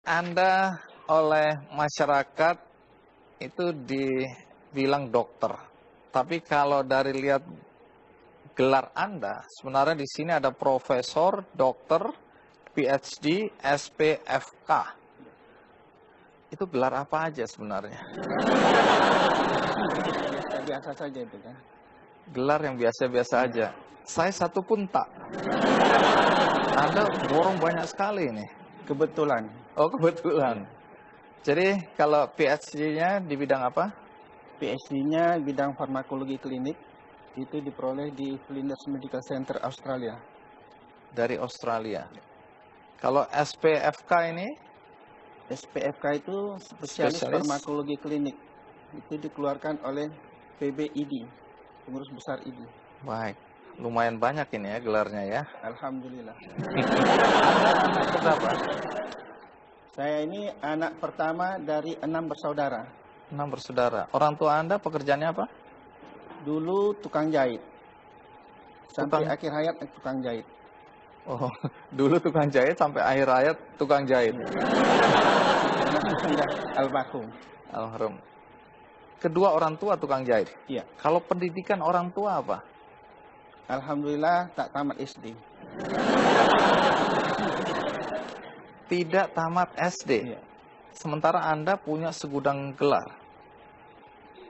Anda oleh masyarakat itu dibilang dokter. Tapi kalau dari lihat gelar Anda, sebenarnya di sini ada profesor, dokter, PhD, SPFK. Itu gelar apa aja sebenarnya? Biasa saja itu kan. Gelar yang biasa-biasa aja. Saya satu pun tak. Anda borong banyak sekali nih. Kebetulan. Oh, kebetulan. Jadi kalau PhD-nya di bidang apa? PhD-nya bidang farmakologi klinik, itu diperoleh di Flinders Medical Center Australia. Dari Australia. Kalau SPFK ini? SPFK itu spesialis farmakologi klinik. Itu dikeluarkan oleh PBID, pengurus besar ID. Baik. Lumayan banyak ini ya gelarnya ya. Alhamdulillah. Anak berapa? Saya ini anak pertama dari 6 bersaudara. 6 bersaudara. Orang tua Anda pekerjaannya apa? Dulu tukang jahit. Sampai akhir hayat tukang jahit. Oh, dulu tukang jahit sampai akhir hayat tukang jahit. Almarhum. Almarhum. Kedua orang tua tukang jahit? Iya. Kalau pendidikan orang tua apa? Alhamdulillah tak tamat SD. Tidak tamat SD? Iya. Sementara Anda punya segudang gelar.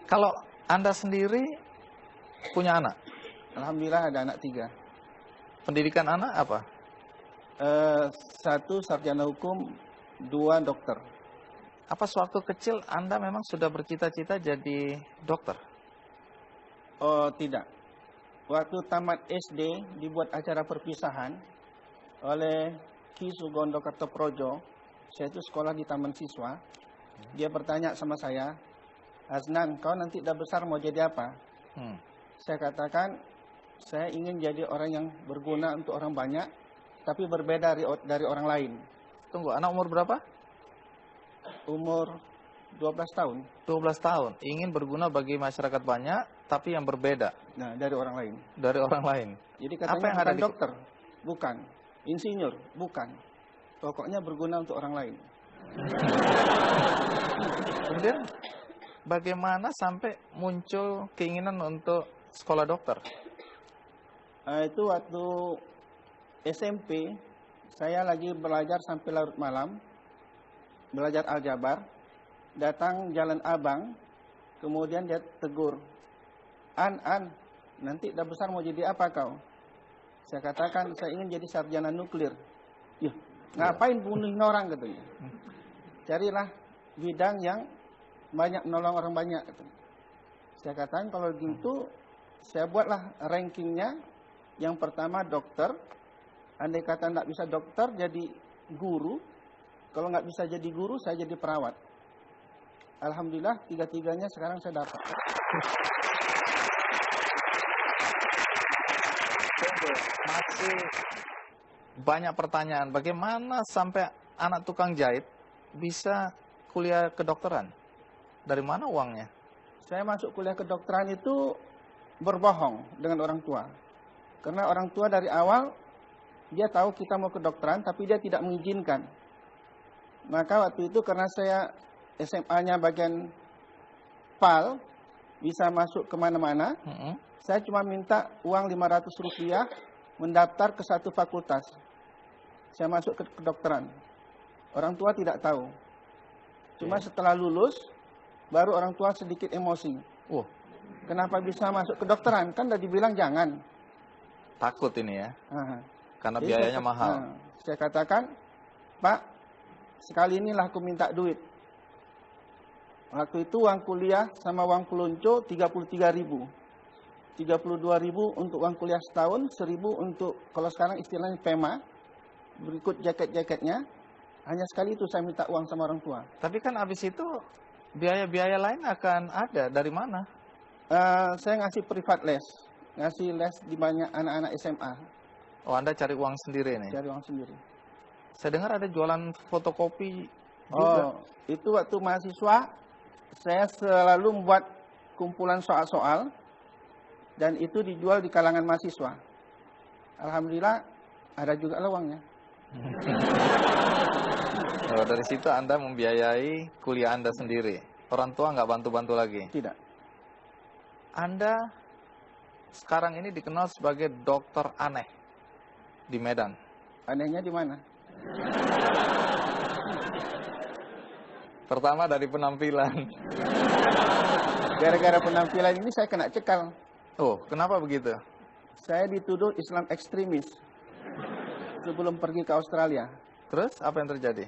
Kalau Anda sendiri punya anak? Alhamdulillah ada anak 3. Pendidikan anak apa? 1 sarjana hukum, 2 dokter. Apa sewaktu kecil Anda memang sudah bercita-cita jadi dokter? Oh tidak. Waktu tamat SD dibuat acara perpisahan oleh Ki Sugondo Kartoprojo. Saya itu sekolah di Taman Siswa. Dia bertanya sama saya, Aznan, kau nanti udah besar mau jadi apa? Saya katakan, saya ingin jadi orang yang berguna untuk orang banyak, tapi berbeda dari orang lain. Tunggu, anak umur berapa? Umur 12 tahun. 12 tahun. Ingin berguna bagi masyarakat banyak, tapi yang berbeda. Nah, dari orang lain. Dari orang lain. Jadi katanya apa yang bukan ada dokter, bukan. Insinyur, bukan. Pokoknya berguna untuk orang lain. Kemudian, bagaimana sampai muncul keinginan untuk sekolah dokter? Itu waktu SMP, saya lagi belajar sampai larut malam, belajar aljabar, datang Jalan Abang, kemudian dia tegur, An, nanti udah besar mau jadi apa kau? Saya katakan, saya ingin jadi sarjana nuklir. Yah, ngapain bunuhin orang katanya? Carilah bidang yang banyak menolong orang banyak. Katanya. Saya katakan kalau gitu, saya buatlah rankingnya. Yang pertama dokter. Andai kata nggak bisa dokter, jadi guru. Kalau nggak bisa jadi guru, saya jadi perawat. Alhamdulillah, 3-tiganya sekarang saya dapat. Masih banyak pertanyaan. Bagaimana sampai anak tukang jahit bisa kuliah kedokteran? Dari mana uangnya? Saya masuk kuliah kedokteran itu berbohong dengan orang tua. Karena orang tua dari awal, dia tahu kita mau kedokteran, tapi dia tidak mengizinkan. Maka waktu itu karena saya SMA-nya bagian PAL, bisa masuk kemana-mana, saya cuma minta uang Rp500 mendaftar ke satu fakultas. Saya masuk ke kedokteran. Orang tua tidak tahu. Cuma setelah lulus, baru orang tua sedikit emosi. Kenapa bisa masuk kedokteran? Kan udah dibilang jangan. Takut ini ya? Karena biayanya mahal. Saya katakan, Pak, sekali inilah aku minta duit. Waktu itu uang kuliah sama uang pelunco 33.000. 32.000 untuk uang kuliah setahun, 1.000 untuk, kalau sekarang istilahnya PEMA, berikut jaket-jaketnya. Hanya sekali itu saya minta uang sama orang tua. Tapi kan abis itu biaya-biaya lain akan ada. Dari mana? Saya ngasih privat les. Ngasih les di banyak anak-anak SMA. Oh, Anda cari uang sendiri nih? Cari uang sendiri. Saya dengar ada jualan fotokopi juga. Oh, itu waktu mahasiswa, saya selalu membuat kumpulan soal-soal, dan itu dijual di kalangan mahasiswa. Alhamdulillah, ada juga uangnya. Oh, dari situ Anda membiayai kuliah Anda sendiri. Orang tua nggak bantu-bantu lagi. Tidak. Anda sekarang ini dikenal sebagai dokter aneh di Medan. Anehnya di mana? Pertama dari penampilan. Gara-gara penampilan ini saya kena cekal. Oh, kenapa begitu? Saya dituduh Islam ekstremis sebelum pergi ke Australia. Terus apa yang terjadi?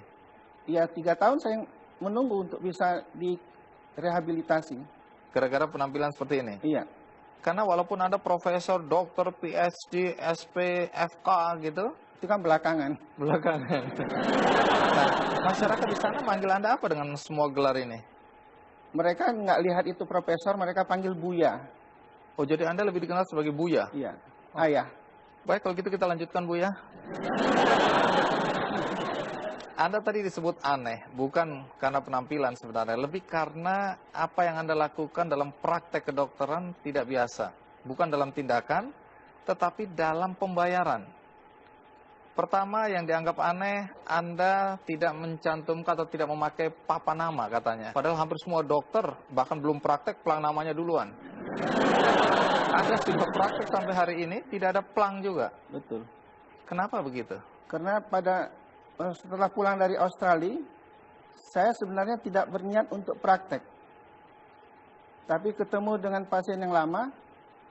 Ya 3 tahun saya menunggu untuk bisa direhabilitasi. Gara-gara penampilan seperti ini? Iya. Karena walaupun Anda profesor, dokter, PhD, SP, FK gitu, Itu kan belakangan. belakangan. Nah, masyarakat di sana manggil Anda apa dengan semua gelar ini? Mereka nggak lihat itu profesor, mereka panggil Buya. Oh, jadi Anda lebih dikenal sebagai Buya? Iya. Ayah. Baik, kalau gitu kita lanjutkan, Buya. Anda tadi disebut aneh, bukan karena penampilan sebenarnya, lebih karena apa yang Anda lakukan dalam praktek kedokteran tidak biasa. Bukan dalam tindakan, tetapi dalam pembayaran. Pertama yang dianggap aneh, Anda tidak mencantumkan atau tidak memakai papan nama katanya. Padahal hampir semua dokter, bahkan belum praktek, plang namanya duluan. Anda sudah praktek sampai hari ini, tidak ada plang juga. Betul. Kenapa begitu? Karena setelah pulang dari Australia, saya sebenarnya tidak berniat untuk praktek. Tapi ketemu dengan pasien yang lama,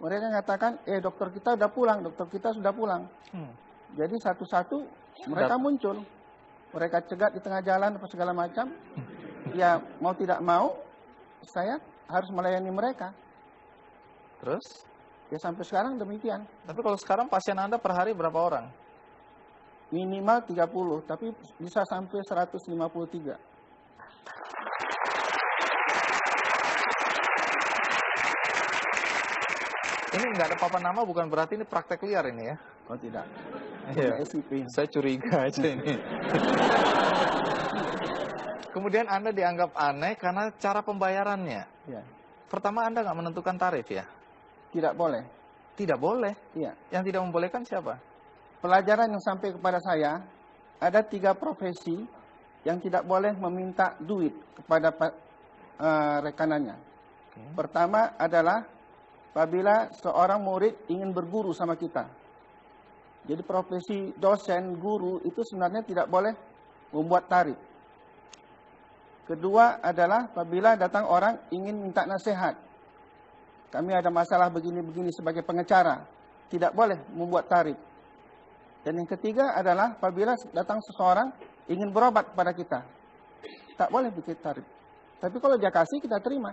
mereka mengatakan, dokter kita sudah pulang, dokter kita sudah pulang. Jadi satu-satu mereka muncul. Mereka cegat di tengah jalan apa segala macam. Ya mau tidak mau, saya harus melayani mereka. Terus? Ya sampai sekarang demikian. Tapi kalau sekarang pasien Anda per hari berapa orang? Minimal 30, tapi bisa sampai 153. Ini nggak ada papan nama bukan berarti ini praktek liar ini ya? Oh tidak. Iya. SCP. Saya curiga aja ini. Kemudian Anda dianggap aneh karena cara pembayarannya. Ya. Pertama Anda nggak menentukan tarif ya? Tidak boleh. Tidak boleh. Iya. Yang tidak membolehkan siapa? Pelajaran yang sampai kepada saya, ada 3 profesi yang tidak boleh meminta duit kepada rekanannya. Pertama adalah apabila seorang murid ingin berguru sama kita. Jadi profesi dosen, guru itu sebenarnya tidak boleh membuat tarif. Kedua adalah apabila datang orang ingin minta nasihat. Kami ada masalah begini-begini sebagai pengacara, tidak boleh membuat tarif. Dan yang ketiga adalah apabila datang seseorang ingin berobat kepada kita. Tak boleh bikin tarif. Tapi kalau dia kasih, kita terima.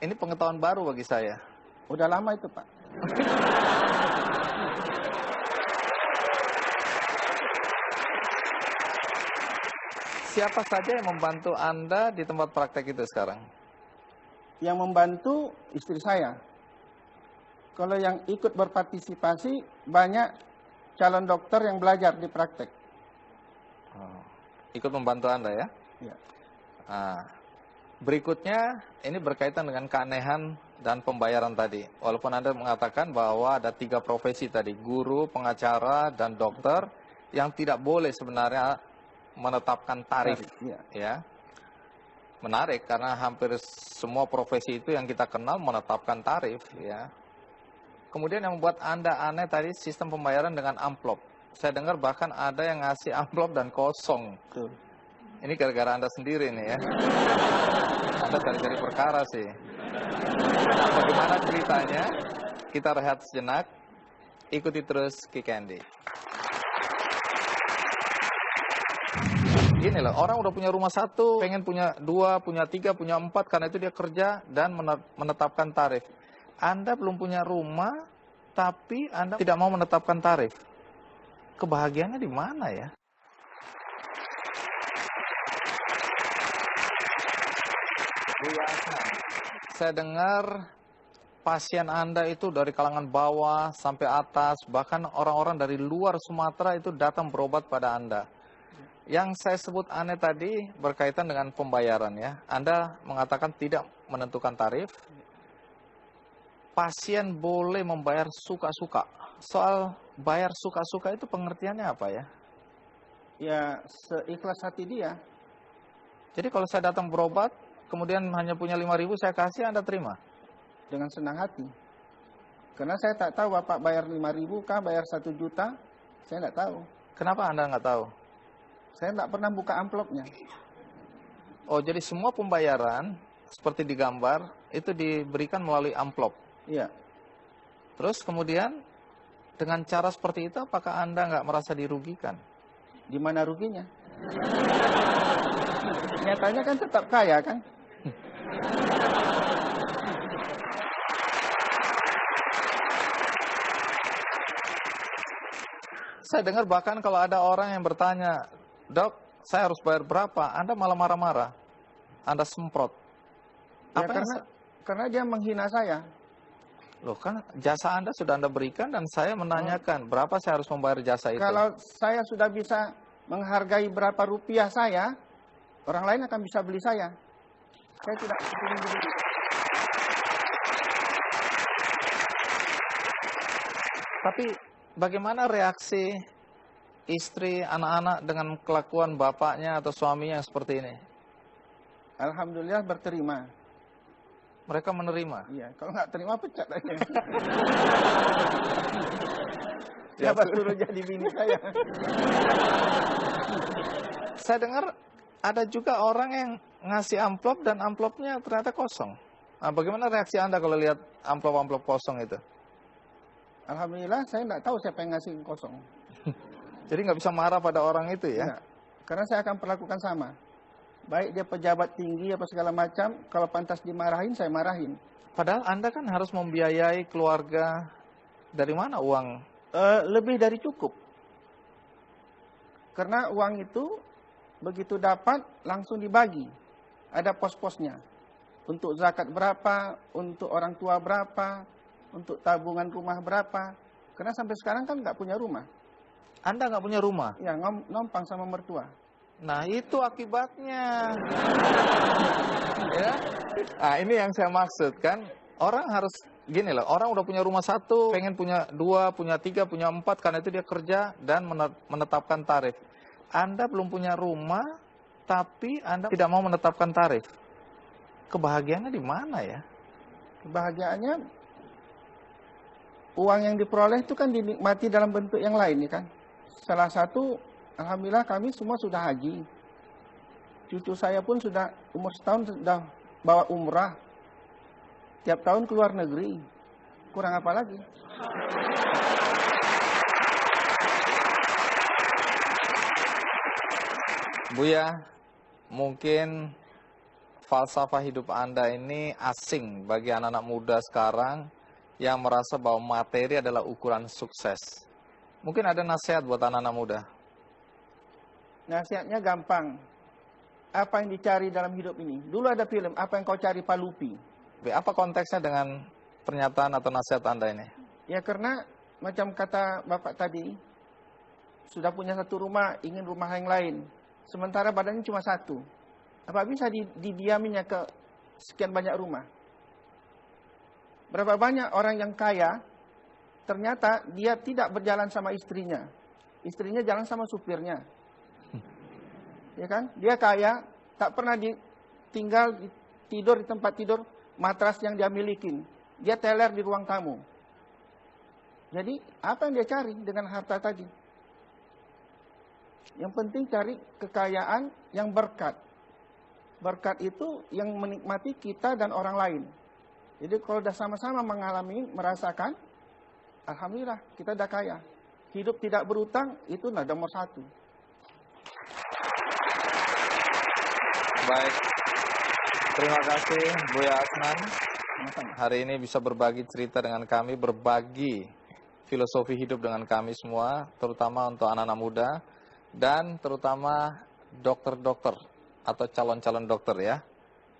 Ini pengetahuan baru bagi saya. Udah lama itu, Pak. Siapa saja yang membantu Anda di tempat praktek itu sekarang? Yang membantu istri saya. Kalau yang ikut berpartisipasi, banyak calon dokter yang belajar di praktek. Oh, ikut membantu Anda ya? Ya. Nah, berikutnya ini berkaitan dengan keanehan dan pembayaran tadi. Walaupun Anda mengatakan bahwa ada 3 profesi tadi, guru, pengacara, dan dokter, yang tidak boleh sebenarnya menetapkan tarif. Ya. Menarik karena hampir semua profesi itu yang kita kenal menetapkan tarif. Ya. Kemudian yang membuat Anda aneh tadi sistem pembayaran dengan amplop. Saya dengar bahkan ada yang ngasih amplop dan kosong. Betul. Ini gara-gara Anda sendiri nih ya. Anda cari-cari perkara sih. Nah, bagaimana ceritanya? Kita rehat sejenak. Ikuti terus Ki Candy. Gini loh, orang udah punya rumah 1, pengen punya 2, punya 3, punya 4, karena itu dia kerja dan menetapkan tarif. Anda belum punya rumah, tapi Anda tidak mau menetapkan tarif. Kebahagiaannya di mana ya? Saya dengar pasien Anda itu dari kalangan bawah sampai atas, bahkan orang-orang dari luar Sumatera itu datang berobat pada Anda. Yang saya sebut aneh tadi berkaitan dengan pembayaran ya. Anda mengatakan tidak menentukan tarif. Pasien boleh membayar suka-suka. Soal bayar suka-suka itu pengertiannya apa ya? Ya seikhlas hati dia. Jadi kalau saya datang berobat, kemudian hanya punya 5.000 saya kasih, Anda terima? Dengan senang hati. Karena saya tak tahu Bapak bayar 5.000 kah, bayar 1 juta, saya tidak tahu. Kenapa Anda nggak tahu? Saya tidak pernah buka amplopnya. Oh, jadi semua pembayaran seperti digambar itu diberikan melalui amplop. Iya. Terus kemudian dengan cara seperti itu apakah Anda nggak merasa dirugikan? Di mana ruginya? Nyatanya kan tetap kaya kan? Saya dengar bahkan kalau ada orang yang bertanya, "Dok, saya harus bayar berapa?" Anda malah marah-marah. Anda semprot. Ya, Apa yang karena dia menghina saya. Loh kan jasa Anda sudah Anda berikan dan saya menanyakan berapa saya harus membayar jasa itu. Kalau saya sudah bisa menghargai berapa rupiah saya, orang lain akan bisa beli saya. Saya tidak ingin begitu. Tapi bagaimana reaksi istri, anak-anak dengan kelakuan bapaknya atau suaminya yang seperti ini? Alhamdulillah berterima. Mereka menerima. Iya, kalau nggak terima pecat aja. Siapa suruh jadi bini saya? Saya dengar ada juga orang yang ngasih amplop dan amplopnya ternyata kosong. Nah, bagaimana reaksi Anda kalau lihat amplop-amplop kosong itu? Alhamdulillah saya nggak tahu siapa yang ngasih kosong. Jadi nggak bisa marah pada orang itu ya? Enggak. Karena saya akan perlakukan sama. Baik dia pejabat tinggi apa segala macam, kalau pantas dimarahin, saya marahin. Padahal Anda kan harus membiayai keluarga. Dari mana uang? Lebih dari cukup. Karena uang itu begitu dapat langsung dibagi. Ada pos-posnya. Untuk zakat berapa, untuk orang tua berapa, untuk tabungan rumah berapa. Karena sampai sekarang kan nggak punya rumah. Anda nggak punya rumah? Ya, nompang sama mertua. Nah, itu akibatnya. Ya. Nah, ini yang saya maksud kan. Orang harus gini loh, orang udah punya rumah satu, pengen punya 2, punya 3, punya 4, karena itu dia kerja dan menetapkan tarif. Anda belum punya rumah, tapi Anda tidak mau menetapkan tarif. Kebahagiaannya di mana ya? Kebahagiaannya, uang yang diperoleh itu kan dinikmati dalam bentuk yang lain, ya kan? Salah satu, alhamdulillah kami semua sudah haji. Cucu saya pun sudah umur setahun sudah bawa umrah. Tiap tahun keluar negeri. Kurang apa lagi? Buya, mungkin falsafah hidup Anda ini asing bagi anak-anak muda sekarang yang merasa bahwa materi adalah ukuran sukses. Mungkin ada nasihat buat anak-anak muda. Nasihatnya gampang. Apa yang dicari dalam hidup ini? Dulu ada film, Apa Yang Kau Cari Pak Lupi. Apa konteksnya dengan pernyataan atau nasihat Anda ini? Ya karena macam kata Bapak tadi, sudah punya satu rumah, ingin rumah yang lain. Sementara badannya cuma satu. Apa bisa didiaminya ke sekian banyak rumah? Berapa banyak orang yang kaya, ternyata dia tidak berjalan sama istrinya. Istrinya jalan sama supirnya. Ya kan? Dia kaya, tak pernah tinggal tidur di tempat tidur matras yang dia milikin. Dia teler di ruang tamu. Jadi, apa yang dia cari dengan harta tadi? Yang penting cari kekayaan yang berkat. Berkat itu yang menikmati kita dan orang lain. Jadi kalau sudah sama-sama mengalami, merasakan, alhamdulillah kita sudah kaya. Hidup tidak berutang, itu nomor 1. Baik, terima kasih Buya Asnan. Hari ini bisa berbagi cerita dengan kami, berbagi filosofi hidup dengan kami semua, terutama untuk anak-anak muda, dan terutama dokter-dokter atau calon-calon dokter ya.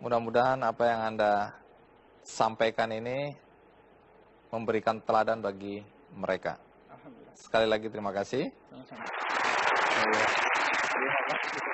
Mudah-mudahan apa yang Anda sampaikan ini memberikan teladan bagi mereka. Sekali lagi terima kasih. Sama-sama. Terima kasih.